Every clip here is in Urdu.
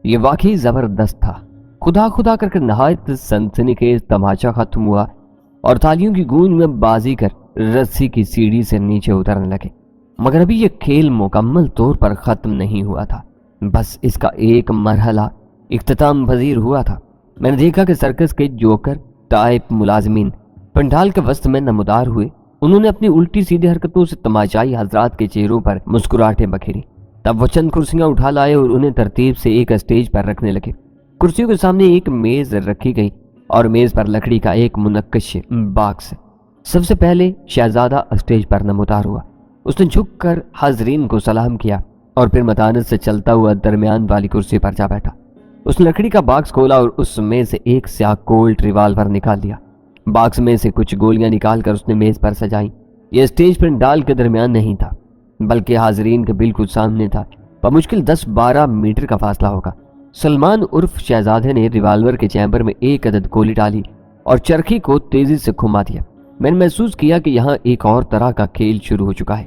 یہ واقعی زبردست تھا۔ خدا خدا کر کے نہایت سنسنی تماشا ختم ہوا اور تالیوں کی گونج میں بازی کر رسی کی سیڑھی سے نیچے اترنے لگے، مگر ابھی یہ کھیل مکمل طور پر ختم نہیں ہوا تھا، بس اس کا ایک مرحلہ اختتام پذیر ہوا تھا۔ میں نے دیکھا کہ سرکس کے جوکر ٹائپ ملازمین پنڈال کے وسط میں نمودار ہوئے۔ انہوں نے اپنی الٹی سیدھی حرکتوں سے تماشائی حضرات کے چہروں پر مسکراہٹیں بکھیری۔ تب وہ چند کرسیاں اٹھا لائے اور انہیں ترتیب سے ایک اسٹیج پر رکھنے لگے۔ کرسیوں کے سامنے ایک میز رکھی گئی اور میز پر لکڑی کا ایک منقش باکس۔ سب سے پہلے شہزادہ اسٹیج پر نمودار ہوا۔ اس نے جھک کر حاضرین کو سلام کیا اور پھر متانت سے چلتا ہوا درمیان والی کرسی پر جا بیٹھا۔ اس نے لکڑی کا باکس کھولا اور اس میں سے ایک سیاہ کولٹ ریوالور نکال لیا۔ باکس میں سے کچھ گولیاں نکال کر اس نے میز پر سجائیں۔ یہ اسٹیج پنڈال کے درمیان نہیں تھا بلکہ حاضرین کے بالکل سامنے تھا، بمشکل 10-12 میٹر کا فاصلہ ہوگا۔ سلمان عرف شہزادے نے ریوالور کے چیمبر میں ایک عدد گولی ڈالی اور چرخی کو تیزی سے گھما دیا۔ میں نے محسوس کیا کہ یہاں ایک اور طرح کا کھیل شروع ہو چکا ہے۔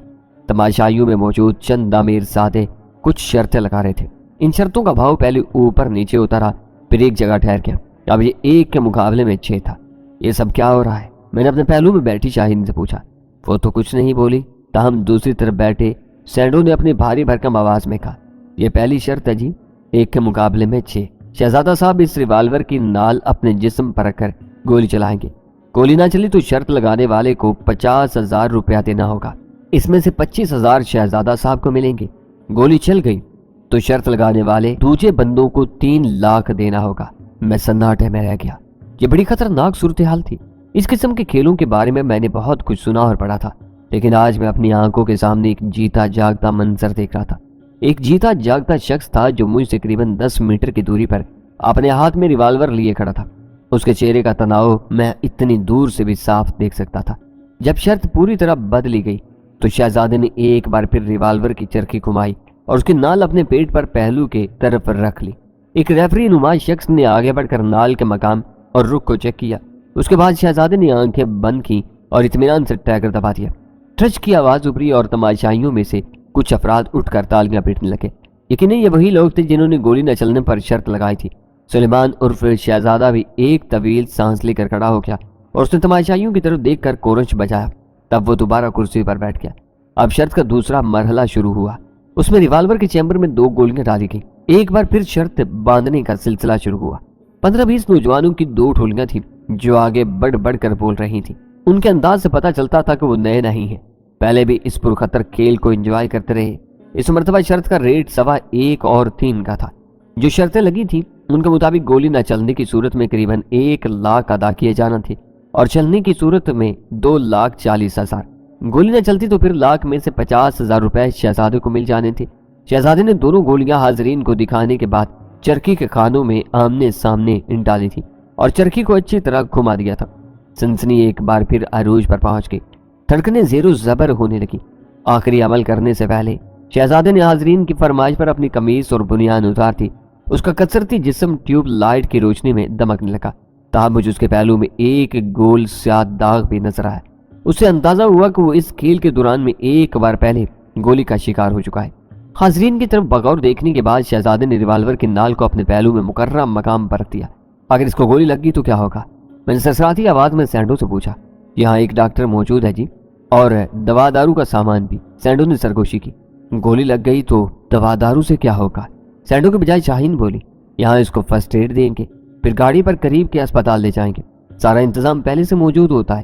تماشائیوں میں موجود چند امیر زادے کچھ شرطیں لگا رہے تھے۔ ان شرطوں کا بھاؤ پہلے اوپر نیچے اترا، پھر ایک جگہ ٹھہر گیا۔ اب یہ 1 کے مقابلے میں 6 تھا۔ یہ سب کیا ہو رہا ہے؟ میں نے اپنے پہلو میں بیٹھی شاہین سے پوچھا۔ وہ تو کچھ نہیں بولی، تاہم دوسری طرف بیٹھے سینڈو نے اپنی بھاری بھرکم آواز میں کہا، یہ پہلی شرط ہے جی، 1 کے مقابلے میں 6۔ شہزادہ صاحب اس ریوالور کی نال اپنے جسم پر رکھ کر گولی چلائیں گے۔ گولی نہ چلی تو شرط لگانے والے کو 50,000 روپیہ دینا ہوگا۔ اس میں سے 25,000 شہزادہ صاحب کو ملیں گے۔ گولی چل گئی تو شرط لگانے والے دوسرے بندوں کو 3 لاکھ دینا ہوگا۔ میں سناٹے میں رہ گیا۔ یہ بڑی خطرناک صورتحال تھی۔ اس قسم کے کھیلوں کے بارے میں میں نے بہت کچھ سنا اور پڑھا تھا، لیکن آج میں اپنی آنکھوں کے سامنے ایک جیتا جاگتا منظر دیکھ رہا تھا۔ ایک جیتا جاگتا شخص تھا جو مجھ سے قریباً 10 میٹر کی دوری پر اپنے ہاتھ میں ریوالور لیے کھڑا تھا۔ اس کے چہرے کا تناؤ میں اتنی دور سے بھی صاف دیکھ سکتا تھا۔ جب شرط پوری طرح بدلی گئی تو شہزادے نے ایک بار پھر ریوالور کی چرخی گھمائی اور اس کی نال اپنے پیٹ پر پہلو کے طرف رکھ لی۔ ایک ریفری نما شخص نے آگے بڑھ کر نال کے مقام اور رخ کو چیک کیا۔ اس کے بعد شہزادے نے آنکھیں بند کی اور اطمینان سے ٹریگر دبا دیا۔ ٹرچ کی آواز ابھری اور تماشائیوں میں سے کچھ افراد اٹھ کر تالیاں پیٹنے لگے۔ یقیناً یہ وہی لوگ تھے جنہوں نے گولی نہ چلنے پر شرط لگائی تھی۔ سلیمان عرف شہزادہ بھی ایک طویل سانس لے کر کھڑا ہو گیا اور اس نے تماشائیوں کی طرف دیکھ کر کورنچ بجایا۔ تب وہ دوبارہ کرسی پر بیٹھ گیا۔ اب شرط کا دوسرا مرحلہ شروع ہوا۔ اس میں ریوالور کے چیمبر میں 2 گولیاں ڈالی گئی۔ ایک بار پھر شرط باندھنے کا سلسلہ شروع ہوا۔ 15-20 نوجوانوں کی 2 ٹولیاں تھیں جو آگے بڑھ بڑھ کر بول رہی تھیں۔ ان کے انداز سے پتہ چلتا تھا کہ وہ نئے نہیں ہیں، پہلے بھی اس پرخطر کھیل کو انجوائے کرتے رہے۔ اس مرتبہ شرط کا ریٹ 1.25 اور 3 کا تھا۔ جو شرطیں لگی تھیں ان کے مطابق گولی نہ چلنے کی صورت میں قریباً 1 لاکھ ادا کیے جانا تھے اور چلنے کی صورت میں 2,40,000۔ گولی نہ چلتی تو پھر لاکھ میں سے 50,000 روپے شہزادے کو مل جانے تھے۔ شہزادے نے دونوں گولیاں حاضرین کو دکھانے کے بعد چرخی کے خانوں میں آمنے سامنے ڈالی تھی اور چرخی کو اچھی طرح گھما دیا تھا۔ سنسنی ایک بار پھر عروج پر پہنچ گئی۔ دھڑکنیں زیر و زبر ہونے لگی۔ آخری عمل کرنے سے پہلے شہزادے نے حاضرین کی فرمائش پر اپنی قمیص اور بنیان اتار دی۔ اس کا کثرتی جسم ٹیوب لائٹ کی روشنی میں دمکنے لگا۔ تاہم مجھے اس کے پہلو میں ایک گول سیاہ داغ بھی نظر آیا۔ اس سے اندازہ ہوا کہ وہ اس کھیل کے دوران میں ایک بار پہلے گولی کا شکار ہو چکا ہے۔ حاضرین کی طرف بغور دیکھنے کے بعد شہزادے نے ریوالور کی نال کو اپنے پہلو میں مقررہ مقام پر رکھ دیا۔ اگر اس کو گولی لگ گئی تو کیا ہوگا؟ میں نے سرسراتی آواز میں سینڈو سے پوچھا۔ یہاں ایک ڈاکٹر موجود ہے جی، اور دوا دارو کا سامان بھی، سینڈو نے سرگوشی کی۔ گولی لگ گئی تو دوا دارو سے کیا ہوگا؟ سینڈو کے بجائے شاہین بولی۔ یہاں اس کو فرسٹ ایڈ دیں گے، پھر گاڑی پر قریب کے اسپتال لے جائیں گے۔ سارا انتظام پہلے سے موجود ہوتا ہے۔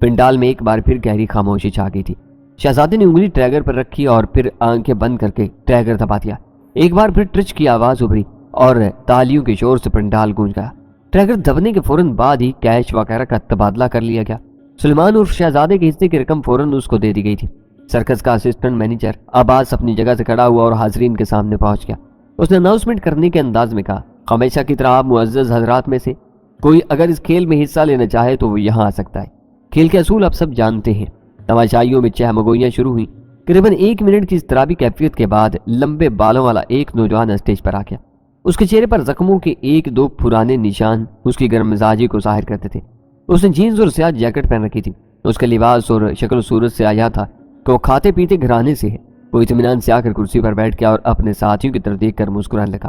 پنڈال میں ایک بار پھر گہری خاموشی چھا گئی تھی۔ شہزادے نے انگلی ٹریگر پر رکھی اور پھر آنکھیں بند کر کے ٹریگر دبا دیا۔ ایک بار پھر ٹرچ کی آواز ابھری اور تالیوں کے شور سے پنڈال گونج گیا۔ ٹریگر دبنے کے فوراً بعد ہی کیش وغیرہ کا تبادلہ کر لیا گیا۔ سلیمان عرف شہزادے کے حصے کی رقم فوراً اس کو دے دی گئی تھی۔ سرکس کا اسسٹنٹ مینیجر عباس اپنی جگہ سے کھڑا ہوا اور حاضرین کے سامنے پہنچ گیا۔ اس نے اناؤنسمنٹ کرنے کے انداز میں کہا، ہمیشہ کی طرح آپ معزز حضرات میں سے کوئی اگر اس کھیل میں حصہ لینا چاہے تو وہ یہاں آ سکتا ہے۔ کھیل کے اصول آپ سب جانتے ہیں۔ تماشائیوں میں چہمگوئیاں شروع ہوئیں۔ قریباً 1 منٹ کی اضطرابی کیفیت کے بعد لمبے بالوں والا ایک نوجوان اسٹیج پر آ گیا۔ اس کے چہرے پر زخموں کے 1-2 پرانے نشان اس کی گرم مزاجی کو ظاہر کرتے تھے۔ اس نے جینز اور سیاہ جیکٹ پہن رکھی تھی۔ اس کے لباس اور شکل و صورت سے آیا تھا کہ وہ کھاتے پیتے گھرانے سے ہے۔ وہ اطمینان سے آ کر کرسی پر بیٹھ گیا اور اپنے ساتھیوں کی طرف دیکھ کر مسکرانے لگا۔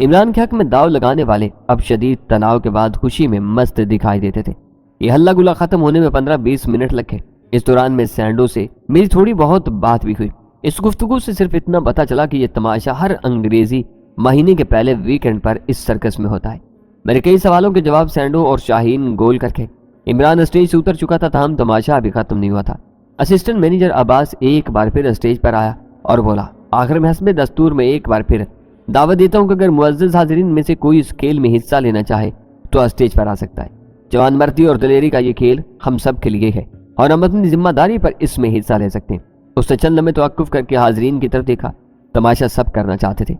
عمران کے حق میں داؤ لگانے والے اب شدید تناؤ کے بعد خوشی میں مست دکھائی دیتے تھے۔ یہ ہلا گلا ختم ہونے میں 15-20 منٹ لگ گئے۔ اس دوران میں سینڈو سے میری تھوڑی بہت بات بھی ہوئی۔ اس گفتگو سے صرف اتنا پتا چلا کہ یہ تماشا ہر انگریزی مہینے کے پہلے ویکینڈ پر اس سرکس میں ہوتا ہے۔ میرے کئی سوالوں کے جواب سینڈو اور شاہین گول کر کے عمران اسٹیج سے اتر چکا تھا، تاہم تماشا ابھی ختم نہیں ہوا تھا۔ اسسٹنٹ مینیجر عباس ایک بار پھر اسٹیج پر آیا اور بولا، آخر میں حسب دستور میں ایک بار پھر دعوت دیتا ہوں کہ اگر معزز حاضرین میں سے کوئی اس کھیل میں حصہ لینا چاہے تو اسٹیج پر آ سکتا ہے۔ جوان مردی اور دلیری کا یہ کھیل ہم سب کے لیے ہے اور ہم اپنی ذمہ داری پر اس میں حصہ لے سکتے ہیں۔ اس نے چند لمحے توقف کر کے حاضرین کی طرف دیکھا۔ تماشا سب کرنا چاہتے تھے،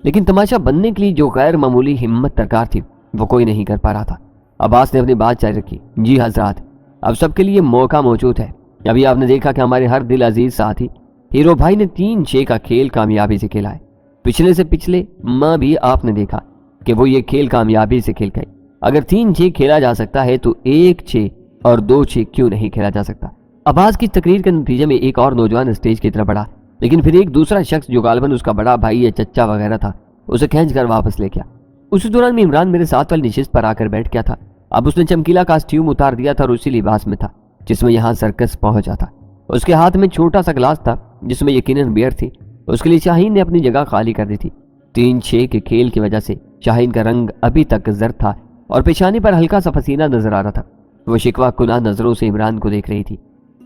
لیکن تماشا بننے کے لیے جو غیر معمولی ہمت درکار تھی وہ کوئی نہیں کر پا رہا تھا۔ عباس نے اپنی بات جاری رکھی، جی حضرات، اب سب کے لیے موقع موجود ہے۔ ابھی آپ نے دیکھا کہ ہمارے ہر دل عزیز ساتھی ہیرو بھائی نے 3-6 کا کھیل کامیابی سے کھیلا ہے۔ پچھلے سے پچھلے ماہ بھی آپ نے دیکھا کہ وہ یہ کھیل کامیابی سے کھیل گئے۔ اگر 3-6 کھیلا جا سکتا ہے تو 1-6 اور 2-6 کیوں نہیں کھیلا جا سکتا؟ عباس کی تقریر کے نتیجے میں ایک اور نوجوان اسٹیج کی طرف بڑھا، لیکن پھر ایک دوسرا شخص جو غالباً اس کا بڑا بھائی یا چچا وغیرہ تھا اسے کھینچ کر واپس لے گیا۔ اسی دوران میں عمران میرے ساتھ والی نشست پر آ کر بیٹھ گیا تھا۔ اب اس نے چمکیلا کاسٹیوم اتار دیا تھا اور اسی لباس میں تھا جس میں یہاں سرکس پہنچا تھا۔ اس کے ہاتھ میں چھوٹا سا گلاس تھا جس میں یقیناً بیئر تھی۔ اس کے لیے شاہین نے اپنی جگہ خالی کر دی تھی۔ 3-6 کے کھیل کی وجہ سے شاہین کا رنگ ابھی تک زرد تھا اور پیشانی پر ہلکا سا پسینہ نظر آ رہا تھا۔ وہ شکوہ کناہ نظروں سے عمران کو دیکھ رہی تھی۔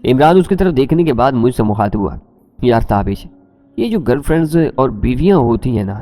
عمران اس کی طرف دیکھنے کے بعد مجھ سے مخاطب ہوا، یار تابش، یہ جو گرل فرینڈز اور بیویاں ہوتی ہیں نا،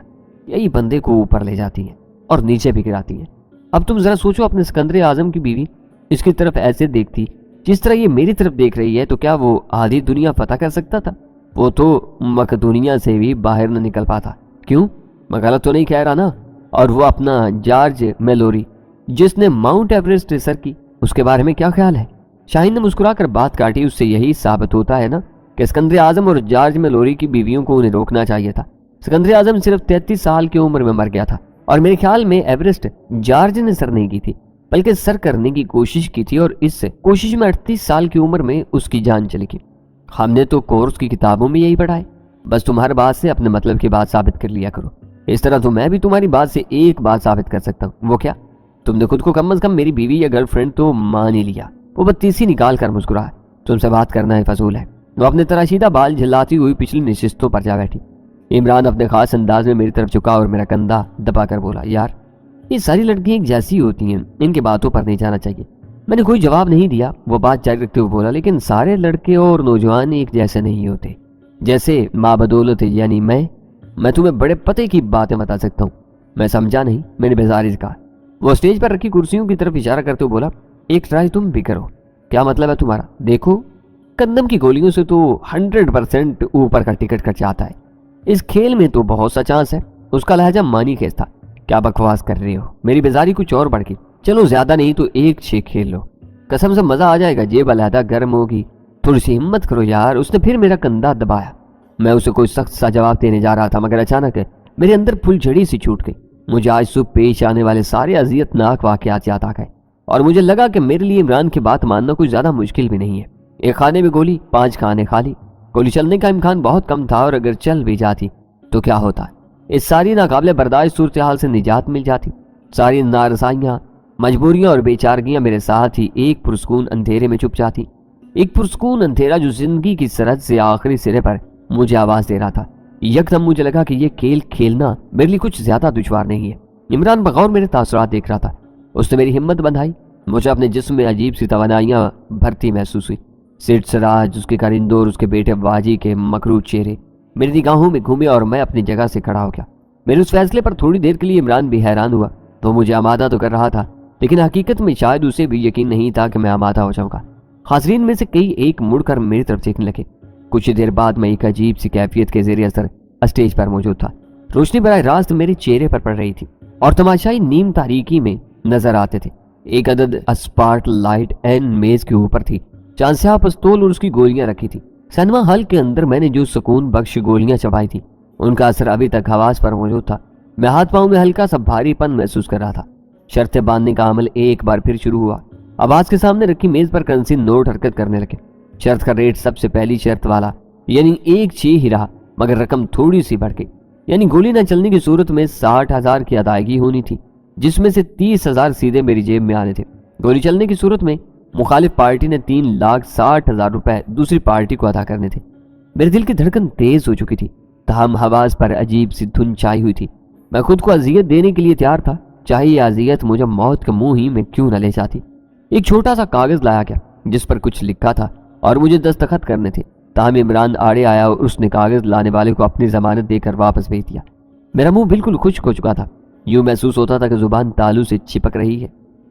یہی بندے کو اوپر لے جاتی ہیں اور نیچے بھی گراتی ہیں۔ اب تم ذرا سوچو، اپنے سکندر اعظم کی بیوی اس کی طرف ایسے دیکھتی جس طرح یہ میری طرف دیکھ رہی ہے تو کیا وہ آدھی دنیا فتح کر سکتا تھا؟ وہ تو مقدونیہ سے بھی باہر نہ نکل پاتا۔ کیوں؟ میں غلط تو نہیں کہہ رہا نا؟ اور وہ اپنا جارج میلوری جس نے ماؤنٹ ایوریسٹ سر کی، اس کے بارے میں کیا خیال ہے؟ شاہین نے مسکرا کر بات کاٹی، اس سے یہی ثابت ہوتا ہے نا کہ سکندر اعظم اور جارج میلوری کی بیویوں کو انہیں روکنا چاہیے تھا۔ سکندر اعظم صرف 33 سال کی عمر میں مر گیا تھا اور میرے خیال میں ایوریسٹ جارج نے سر نہیں کی تھی بلکہ سر کرنے کی کوشش کی تھی، اور اس کوشش میں 38 سال کی عمر میں اس کی جان چلی گئی۔ ہم نے تو کورس کی کتابوں میں یہی پڑھا ہے۔ بس تم ہر بات سے اپنے مطلب کی بات ثابت کر لیا کرو، اس طرح تو میں بھی تمہاری بات سے ایک بات ثابت کر سکتا ہوں۔ وہ کیا؟ تم نے خود کو کم از کم میری بیوی یا گرل فرینڈ تو مان ہی لیا۔ وہ بتیسی نکال کر مسکرا، تم سے بات کرنا ہے فضول ہے۔ وہ اپنے تراشیدہ بال جھلاتی ہوئی پچھلی نشستوں پر جا بیٹھی۔ عمران اپنے خاص انداز میں میری طرف جھکا اور میرا کندھا دبا کر بولا، یار یہ ساری لڑکیاں ایک جیسی ہوتی ہیں، ان کی باتوں پر نہیں جانا چاہیے۔ میں نے کوئی جواب نہیں دیا۔ وہ بات جاری رکھتے ہوئے بولا، لیکن سارے لڑکے اور نوجوان ایک جیسے نہیں ہوتے، جیسے ماں بدولت یعنی میں تمہیں بڑے پتے کی باتیں بتا سکتا ہوں۔ میں سمجھا نہیں، میں نے بیزاری سے کہا۔ وہ اسٹیج پر رکھی کرسیوں کی طرف اشارہ کرتے ہوئے بولا، ایک ٹرائی تم بھی کرو۔ کیا مطلب ہے تمہارا؟ دیکھو، کندم کی گولیوں سے تو 100% اوپر کا ٹکٹ کٹ جاتا ہے۔ اس کھیل میں تو بہت سا چانس ہے۔ اس کا لہجہ مانی خیز تھا۔ کیا بکواس کر رہے ہو؟ میری بیزاری کچھ اور بڑھ گئی۔ چلو زیادہ نہیں تو 1-6 کھیل لو، قسم سے مزہ آ جائے گا، جیب علیحدہ گرم ہوگی۔ تھوڑی سی ہمت کرو یار۔ اس نے پھر میرا کندھا دبایا۔ میں اسے کوئی سخت سا جواب دینے جا رہا تھا مگر اچانک میرے اندر پھل جھڑی سی چھوٹ گئی۔ مجھے آج صبح پیش آنے والے سارے اذیت ناک واقعات یاد آ گئے اور مجھے لگا کہ میرے لیے عمران کی بات ماننا کوئی زیادہ مشکل بھی نہیں ہے۔ ایک خانے میں گولی، 5 کھانے خالی۔ گولی چلنے کا امکان بہت کم تھا اور اگر چل بھی جاتی تو کیا ہوتا؟ اس ساری ناقابل برداشت صورتحال سے نجات مل جاتی۔ ساری نارسائیاں، مجبوریاں اور بیچارگیاں میرے ساتھ ہی ایک پرسکون اندھیرے میں چھپ جاتی۔ ایک پرسکون اندھیرا جو زندگی کی سرحد سے آخری سرے پر مجھے آواز دے رہا تھا۔ یکدم مجھے لگا کہ یہ کھیل کھیلنا میرے لیے کچھ زیادہ دشوار نہیں ہے۔ عمران بغور میرے تاثرات دیکھ رہا تھا۔ اس نے میری ہمت بندھائی۔ مجھے اپنے جسم میں عجیب سی توانائیاں بھرتی محسوس ہوئی۔ سیٹ سراج، اس کے کارندے اور اس کے بیٹے واجی کے مکروہ چہرے میری نگاہوں میں گھومے اور میں اپنی جگہ سے کھڑا ہو گیا۔ میرے اس فیصلے پر تھوڑی دیر کے لیے عمران بھی حیران ہوا۔ تو مجھے آمادہ تو کر رہا تھا لیکن حقیقت میں شاید اسے بھی یقین نہیں تھا کہ میں آمادہ ہو جاؤں گا۔ حاضرین میں سے کئی ایک مڑ کر میری طرف دیکھنے لگے۔ کچھ دیر بعد میں ایک عجیب سی کیفیت کے زیر اثر اسٹیج پر موجود تھا۔ روشنی براہ راست میرے چہرے پر پڑ رہی تھی اور تماشائی نیم تاریکی میں نظر آتے تھے۔ ایک عدد اسپاٹ لائٹ میز کے اوپر تھی، چاند سیاہ پستول اور اس کی گولیاں رکھی تھی۔ سینما ہال کے اندر میں نے جو سکون بخش گولیاں چبائی تھی ان کا اثر ابھی تک حواس پر موجود تھا۔ میں ہاتھ پاؤں میں ہلکا سا بھاری پن محسوس کر رہا تھا۔ شرطیں باندھنے کا عمل ایک بار پھر شروع ہوا۔ عباس کے سامنے رکھی میز پر کرنسی نوٹ حرکت کرنے لگے۔ شرط کا ریٹ سب سے پہلی شرط والا یعنی 1-6 ہی رہا مگر رقم تھوڑی سی بڑھ گئی۔ یعنی گولی نہ چلنے کی صورت میں 60,000 کی ادائیگی ہونی تھی، جس میں سے 30,000 سیدھے میری جیب میں آنے تھے۔ گولی چلنے کی صورت میں مخالف پارٹی نے 3,60,000 روپے دوسری پارٹی کو ادا کرنے تھے۔ میرے دل کی دھڑکن تیز ہو چکی تھی، تاہم حواس پر عجیب سی دھن چھائی ہوئی تھی۔ میں خود کو اذیت دینے کے لیے تیار تھا، چاہے یہ اذیت مجھے موت کے منہ ہی میں کیوں نہ لے جاتی۔ ایک چھوٹا سا کاغذ لایا گیا جس پر کچھ لکھا تھا اور مجھے دستخط کرنے تھے، تاہم عمران آڑے آیا اور اس نے کاغذ لانے والے کو اپنی ضمانت دے کر واپس بھیج دیا۔ میرا منہ بالکل خشک ہو چکا تھا، یوں محسوس ہوتا تھا کہ زبان تالو سے چپک رہی ہے۔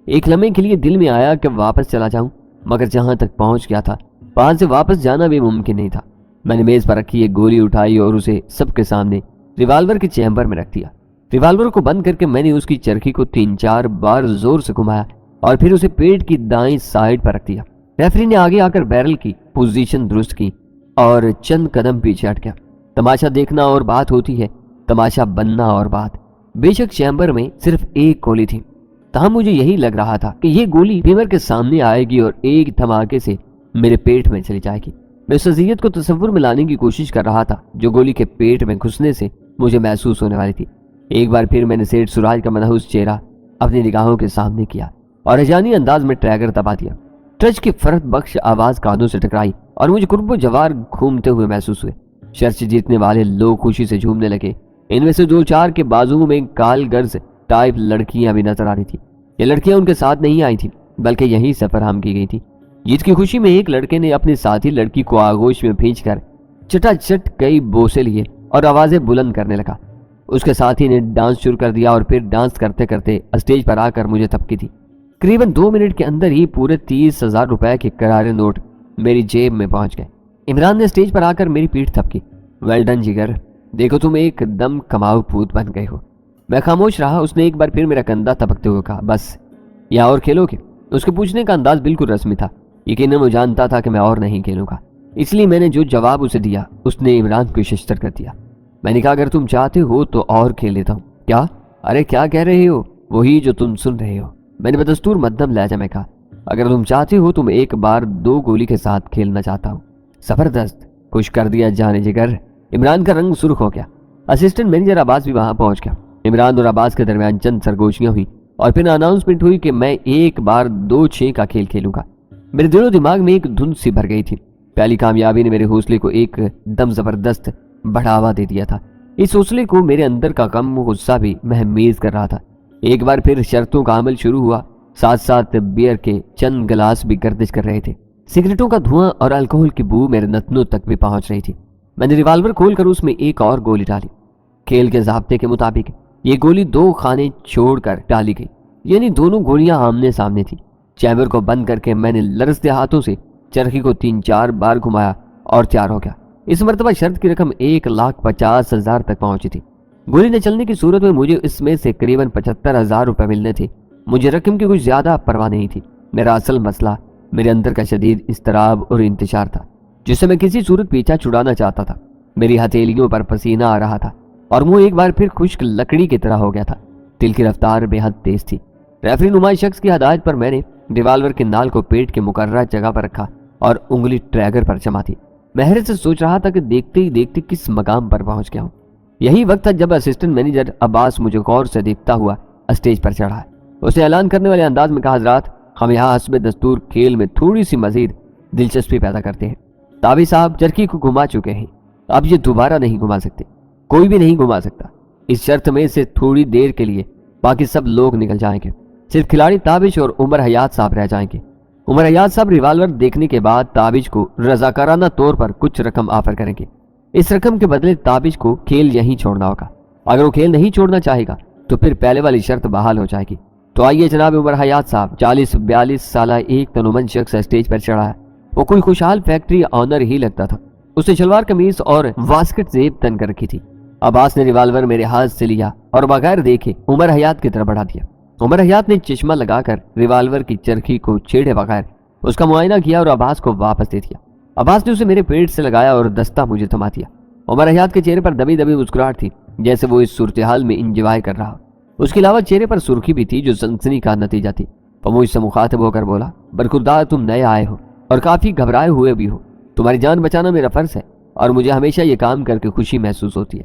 ایک لمحے کے لیے دل میں آیا کہ واپس چلا جاؤں، مگر جہاں تک پہنچ گیا تھا وہاں سے واپس جانا بھی ممکن نہیں تھا۔ میں نے میز پر رکھی ایک گولی اٹھائی اور اسے سب کے سامنے ریوالور کے چیمبر میں رکھ دیا۔ ریوالور کو بند کر کے میں نے اس کی چرخی کو 3-4 بار زور سے گھمایا اور پھر اسے پیٹ کی دائیں سائیڈ پر رکھ دیا۔ ریفری نے آگے آ کر بیرل کی پوزیشن درست کی اور چند قدم پیچھے ہٹ گیا۔ تماشا دیکھنا اور بات ہوتی ہے، تماشا بننا اور بات۔ بے شک چیمبر میں صرف ایک گولی تھی، تاہم مجھے یہی لگ رہا تھا کہ یہ گولی فیمر کے سامنے آئے گی اور ایک دھماکے سے میرے پیٹ میں چلی جائے گی۔ میں اس اذیت کو تصور میں لانے کی کوشش کر رہا تھا جو گولی کے پیٹ میں گھسنے سے مجھے محسوس ہونے والی تھی۔ ایک بار پھر میں نے سیٹھ سوراج کا منحوس چہرہ اپنی نگاہوں کے سامنے کیا اور اجانی انداز میں ٹریگر دبا دیا۔ ٹرچ کی فرد بخش آواز کانوں سے ٹکرائی اور مجھے قرب و جوار گھومتے ہوئے محسوس ہوئے۔ چرچ جیتنے والے لوگ خوشی سے جھومنے لگے۔ ان میں سے 2-4 کے بازوؤں میں کال گرز ٹائپ لڑکیاں بھی نظر آ رہی تھی۔ یہ لڑکیاں ان کے ساتھ نہیں آئی تھیں بلکہ یہیں سے فراہم کی گئی تھی۔ جیت کی خوشی میں ایک لڑکے نے اپنی ساتھی لڑکی کو آغوش میں بھینچ کر چٹا چٹ کئی بوسے لیے اور آوازیں بلند کرنے لگا۔ اس کے ساتھی نے ڈانس شروع کر دیا اور پھر ڈانس کرتے کرتے اسٹیج پر آ کر مجھے تھپکی تھی۔ قریباً 2 منٹ کے اندر ہی پورے 30,000 روپے کے کرارے نوٹ میری جیب میں پہنچ گئے۔ عمران نے اسٹیج پر آ کر میری پیٹھ تھپکی۔ ویل ڈن جگر، دیکھو تم ایک دم کماؤ پوت بن گئے ہو۔ میں خاموش رہا۔ اس نے ایک بار پھر میرا کندھا تھپکتے ہوئے کہا، بس یا اور کھیلو گے؟ اس کے پوچھنے کا انداز بالکل رسمی تھا، یقیناً وہ جانتا تھا کہ میں اور نہیں کھیلوں گا، اس لیے میں نے جو جواب اسے دیا اس نے عمران کو ششتر کر دیا۔ میں نے کہا اگر تم چاہتے ہو تو اور کھیل لیتا ہوں۔ کیا؟ ارے کیا کہہ رہے ہو؟ وہی جو تم سن رہے ہو۔ میں نے بدستور مدھم لہجہ میں کہا، اگر تم چاہتے ہو تو میں ایک بار 2 گولی کے ساتھ کھیلنا چاہتا ہوں۔ زبردست، خوش کر دیا جانے جگر۔ عمران کا رنگ سرخ ہو گیا۔ اسسٹنٹ مینیجر عباس بھی وہاں پہنچ گیا۔ عمران اور عباس کے درمیان چند سرگوشیاں ہوئی اور پھر اناؤنسمنٹ ہوئی کہ میں ایک بار 2-6 کا کھیل کھیلوں گا۔ میرے دل و دماغ میں ایک دھن سی بھر گئی تھی۔ پہلی کامیابی نے میرے حوصلے کو ایک دم زبردست بڑھاوا دے دیا تھا۔ اس حوصلے کو میرے اندر کا غم و غصہ بھی مہمیز کر رہا تھا۔ ایک بار پھر شرطوں کا عمل شروع ہوا، ساتھ ساتھ بیئر کے چند گلاس بھی گردش کر رہے تھے۔ سگریٹوں کا دھواں اور الکوہل کی بو میرے نتنوں تک بھی پہنچ رہی تھی۔ میں نے ریوالور کھول کر اس میں ایک اور گولی ڈالی۔ کھیل کے ضابطے کے مطابق یہ گولی 2 خانے چھوڑ کر ڈالی گئی، یعنی دونوں گولیاں آمنے سامنے تھیں۔ چیمبر کو بند کر کے میں نے لرزتے ہاتھوں سے چرخی کو 3-4 بار گھمایا اور تیار ہو گیا۔ اس مرتبہ شرط کی رقم 1,50,000 تک پہنچی تھی۔ گولی نہ چلنے کی صورت میں مجھے اس میں سے قریباً 75,000 روپے ملنے تھے۔ مجھے رقم کی کچھ زیادہ پرواہ نہیں تھی۔ میرا اصل مسئلہ میرے اندر کا شدید اضطراب اور انتشار تھا، جس سے میں کسی صورت پیچھا چھڑانا چاہتا تھا۔ میری ہتھیلیوں پر پسینہ آ رہا تھا اور منہ ایک بار پھر خشک لکڑی کی طرح ہو گیا تھا۔ دل کی رفتار بے حد تیز تھی۔ ریفری نمائ شخص کی ہدایت پر میں نے ریوالور کے نال کو پیٹ کے مقررہ جگہ پر رکھا اور انگلی ٹریگر پر جما دی۔ میں حیرت سے سوچ رہا تھا کہ دیکھتے ہی دیکھتے کس مقام پر پہنچ گیا ہوں۔ یہی وقت تھا جب اسسٹنٹ مینیجر عباس مجھے غور سے دیکھتا ہوا اسٹیج پر چڑھا۔ اس نے اعلان کرنے والے انداز میں کہا، حضرات ہم یہاں حسب دستور کھیل میں تھوڑی سی مزید دلچسپی پیدا کرتے ہیں۔ تابع صاحب چرخی کو گھما چکے ہیں، اب یہ دوبارہ نہیں گھما سکتے، کوئی بھی نہیں گھما سکتا۔ اس شرط میں سے تھوڑی دیر کے لیے باقی سب لوگ نکل جائیں گے، صرف کھلاڑی تابش اور عمر حیات صاحب رہ جائیں گے۔ عمر حیات صاحب ریوالور دیکھنے کے بعد تابش کو رضاکارانہ طور پر کچھ رقم آفر کریں گے۔ اس رقم کے بدلے تابش کو کھیل یہیں چھوڑنا ہوگا۔ اگر وہ کھیل نہیں چھوڑنا چاہے گا تو پھر پہلے والی شرط بحال ہو جائے گی۔ تو آئیے جناب عمر حیات صاحب، 40-42 سالہ ایک تنومند شخص اسٹیج پر چڑھا ہے۔ وہ کوئی خوشحال فیکٹری آنر ہی لگتا تھا۔ اس نے شلوار قمیص اور واسکٹ زیب تن کر رکھی تھی۔ عباس نے ریوالور میرے ہاتھ سے لیا اور بغیر دیکھے عمر حیات کی طرف بڑھا دیا۔ عمر حیات نے چشمہ لگا کر ریوالور کی چرخی کو چھیڑے بغیر اس کا معائنہ کیا اور عباس کو واپس دے دیا۔ عباس نے اسے میرے پیٹ سے لگایا اور دستہ مجھے تھما دیا۔ عمر حیات کے چہرے پر دبی دبی مسکراہٹ تھی، جیسے وہ اس صورتحال میں انجوائے کر رہا۔ اس کے علاوہ چہرے پر سرخی بھی تھی جو سنسنی کا نتیجہ تھی۔ وہ مجھ سے مخاطب ہو کر بولا، برخوردار تم نئے آئے ہو اور کافی گھبرائے ہوئے بھی ہو۔ تمہاری جان بچانا میرا فرض ہے اور مجھے ہمیشہ یہ کام کر کے خوشی محسوس ہوتی ہے۔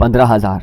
15,000